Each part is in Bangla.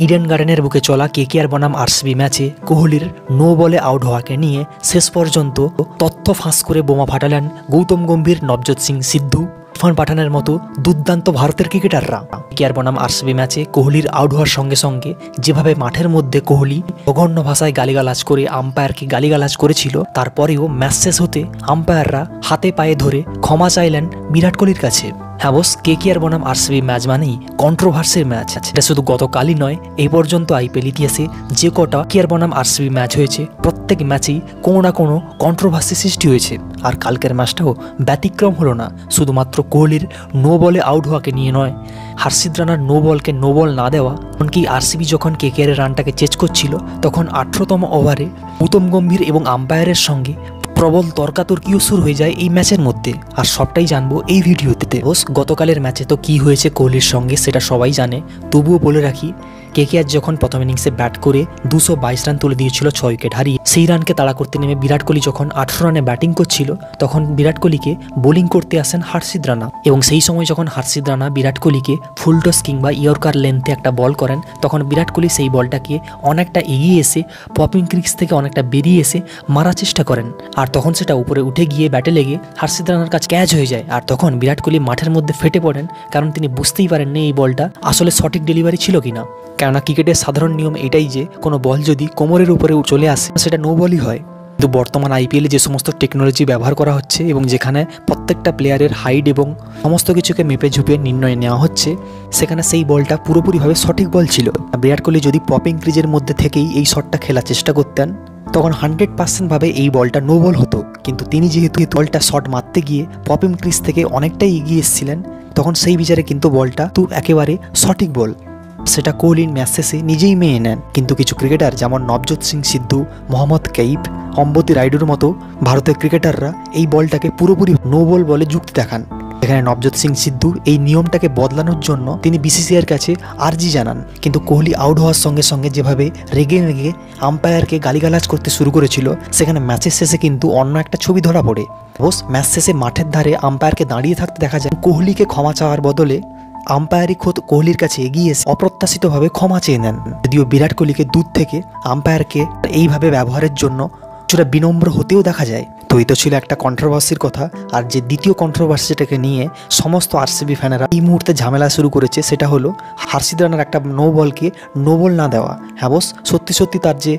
ইডেন গার্ডেনের বুকে চলা কেকেআর বনাম আরসিবি ম্যাচে কোহলির নো বলে আউট হওয়াকে নিয়ে শেষ পর্যন্ত তথ্য ফাঁস করে বোমা ফাটালেন গৌতম গম্ভীর, নবজোৎ সিং সিদ্ধু, ইরফান পাঠানের মতো দুর্দান্ত ভারতের ক্রিকেটাররা। কেকেআর বনাম আরসিবি ম্যাচে কোহলির আউট হওয়ার সঙ্গে সঙ্গে যেভাবে মাঠের মধ্যে কোহলি জঘন্য ভাষায় গালিগালাজ করে আম্পায়ারকে গালিগালাজ করেছিল, তারপরেও ম্যাচ শেষ হতে আম্পায়াররা হাতে পায়ে ধরে ক্ষমা চাইলেন বিরাট কোহলির কাছে। হ্যাঁ বস, কেকেআর বনাম আরসিবি ম্যাচ মানেই কন্ট্রোভার্সির ম্যাচ। এটা শুধু গতকালই নয়, এই পর্যন্ত আইপিএল ইতিহাসে যে কটা কেকেআর বনাম আরসিবি ম্যাচ হয়েছে প্রত্যেক ম্যাচেই কোনো না কোনো কন্ট্রোভার্সি সৃষ্টি হয়েছে। আর কালকের ম্যাচটাও ব্যতিক্রম হলো না। শুধুমাত্র কোহলির নো বলে আউট হওয়াকে নিয়ে নয়, হর্ষিত রানার নো বলকে নো বল না দেওয়া, এমনকি আরসিবি যখন কেকেআরের রানটাকে চেজ করছিল তখন 18তম ওভারে গৌতম গম্ভীর এবং আম্পায়ারের সঙ্গে প্রবল তর্কাতর্কিও শুরু হয়ে যায় এই ম্যাচের মধ্যে। আর সবটাই জানবো এই ভিডিওতে। বস, গতকালের ম্যাচে তো কি হয়েছে কোহলির সঙ্গে সেটা সবাই জানে, তবুও বলে রাখি। কেকেআর যখন প্রথম ইনিংসে ব্যাট করে 222 রান তুলে দিয়েছিল 6 উইকেট হারিয়ে, সেই রানকে তাড়া করতে নেমে বিরাট কোহলি যখন 18 রানে ব্যাটিং করছিল তখন বিরাট কোহলিকে বোলিং করতে আসেন হর্ষিত রানা। এবং সেই সময় যখন হর্ষিত রানা বিরাট কোহলিকে ফুল টস কিংবা ইয়র্কার লেন্থে একটা বল করেন, তখন বিরাট কোহলি সেই বলটাকে অনেকটা এগিয়ে এসে পপিং ক্রিজ থেকে অনেকটা বেরিয়ে এসে মারার চেষ্টা করেন। আর তখন সেটা উপরে উঠে গিয়ে ব্যাটে লেগে হর্ষিত রানার কাছে ক্যাচ হয়ে যায়। আর তখন বিরাট কোহলি মাঠের মধ্যে ফেটে পড়েন, কারণ তিনি বুঝতেই পারেননি এই বলটা আসলে সঠিক ডেলিভারি ছিল কিনা। কেননা ক্রিকেটের সাধারণ নিয়ম এটাই যে কোনো বল যদি কোমরের উপরে চলে আসে সেটা নো বলই হয়। কিন্তু বর্তমান আইপিএলে যে সমস্ত টেকনোলজি ব্যবহার করা হচ্ছে এবং যেখানে প্রত্যেকটা প্লেয়ারের হাইট এবং সমস্ত কিছুকে মেপে ঝুপে নির্ণয় নেওয়া হচ্ছে, সেখানে সেই বলটা পুরোপুরিভাবে সঠিক বল ছিল। বিরাট কোহলি যদি পপিং ক্রিজের মধ্যে থেকেই এই শটটা খেলার চেষ্টা করতেন তখন 100% ভাবে এই বলটা নো বল হতো। কিন্তু তিনি যেহেতু বলটা শট মারতে গিয়ে পপিং ক্রিজ থেকে অনেকটাই এগিয়ে এসেছিলেন, তখন সেই বিচারে কিন্তু বলটা একেবারে সঠিক বল। সেটা কোহলি ম্যাচ শেষে নিজেই মেনে নেন। কিন্তু কিছু ক্রিকেটার যেমন নবজোৎ সিং সিদ্ধু, মোহাম্মদ কাইফ, অম্বতি রাইডুর মতো ভারতের ক্রিকেটাররা এই বলটাকে পুরোপুরি নো বল বলে যুক্তি দেখান। এখানে নবজোৎ সিং সিদ্ধু এই নিয়মটাকে বদলানোর জন্য তিনি বিসিসিআইয়ের কাছে আর্জি জানান। কিন্তু কোহলি আউট হওয়ার সঙ্গে সঙ্গে যেভাবে রেগে আম্পায়ারকে গালিগালাজ করতে শুরু করেছিল, সেখানে ম্যাচের শেষে কিন্তু অন্য একটা ছবি ধরা পড়ে। বস, ম্যাচ শেষে মাঠের ধারে আম্পায়ারকে দাঁড়িয়ে থাকতে দেখা যায়। কোহলিকে ক্ষমা চাওয়ার বদলে আম্পায়ারই খোদ কোহলির কাছে এগিয়ে এসে অপ্রত্যাশিতভাবে ক্ষমা চেয়ে নেন। যদিও বিরাট কোহলিকে দূর থেকে আম্পায়ারকে এইভাবে ব্যবহারের জন্য কিছুটা বিনম্র হতেও দেখা যায়। তো এই তো ছিল একটা কন্ট্রোভার্সির কথা। আর যে দ্বিতীয় কন্ট্রোভার্সিটাকে নিয়ে সমস্ত আরসিবি ফ্যানেরা এই মুহূর্তে ঝামেলা শুরু করেছে, সেটা হলো হর্ষিত রানার একটা নো বলকে নো বল না দেওয়া। হ্যাঁ বস, সত্যি সত্যি তার যে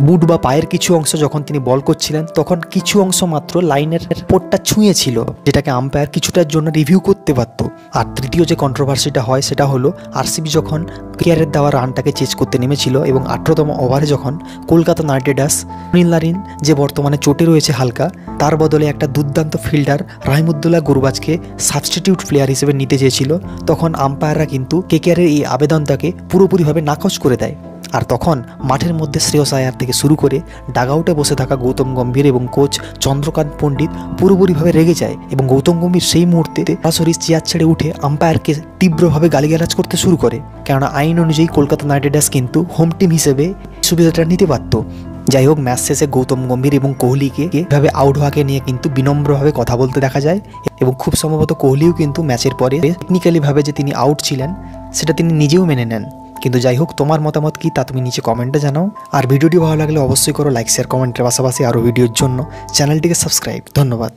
বুট বা পায়ের কিছু অংশ যখন তিনি বল করছিলেন তখন কিছু অংশ মাত্র লাইনের পোটটা ছুঁয়েছিল, যেটাকে আম্পায়ার কিছুটার জন্য রিভিউ করতে পারত। আর তৃতীয় যে কন্ট্রোভার্সিটা হয় সেটা হলো আরসিবি যখন কেকেআরের দেওয়া রানটাকে চেজ করতে নেমেছিল এবং 18তম ওভারে যখন Kolkata night Riders Sunil Narine, যে বর্তমানে চোটে রয়েছে হালকা, তার বদলে একটা দুর্দান্ত ফিল্ডার রাহিমউদ্দৌলা গুরবাজকে সাবস্টিটিউট প্লেয়ার হিসেবে নিতে চেয়েছিল, তখন আম্পায়াররা কিন্তু কেকেআরের এই আবেদনটাকে পুরোপুরিভাবে নাকচ করে দেয়। আর তখন মাঠের মধ্যে শ্রেয়স আয়ার থেকে শুরু করে ডাগআউটে বসে থাকা গৌতম গম্ভীর এবং কোচ চন্দ্রকান্ত পণ্ডিত পুরোপুরিভাবে রেগে যায় এবং গৌতম গম্ভীর সেই মুহূর্তে সরাসরি চেয়ার ছেড়ে উঠে আম্পায়ারকে তীব্রভাবে গালিগালাজ করতে শুরু করে। কেননা আইন অনুযায়ী কলকাতা নাইট রাইডার্স কিন্তু হোম টিম হিসেবে সুবিধাটা নিতে পারত। যাই হোক, ম্যাচ শেষে গৌতম গম্ভীর এবং কোহলিকে এভাবে আউট হওয়াকে নিয়ে কিন্তু বিনম্রভাবে কথা বলতে দেখা যায় এবং খুব সম্ভবত কোহলিও কিন্তু ম্যাচের পরে টেকনিক্যালিভাবে যে তিনি আউট ছিলেন সেটা তিনি নিজেও মেনে নেন। কিন্তু যাই হোক, তোমার মতামত কি তা তুমি নিচে কমেন্টে জানাও। আর ভিডিওটি ভালো লাগলে অবশ্যই করো লাইক, শেয়ার, কমেন্টের পাশাপাশি আরও ভিডিওর জন্য চ্যানেলটিকে সাবস্ক্রাইব। ধন্যবাদ।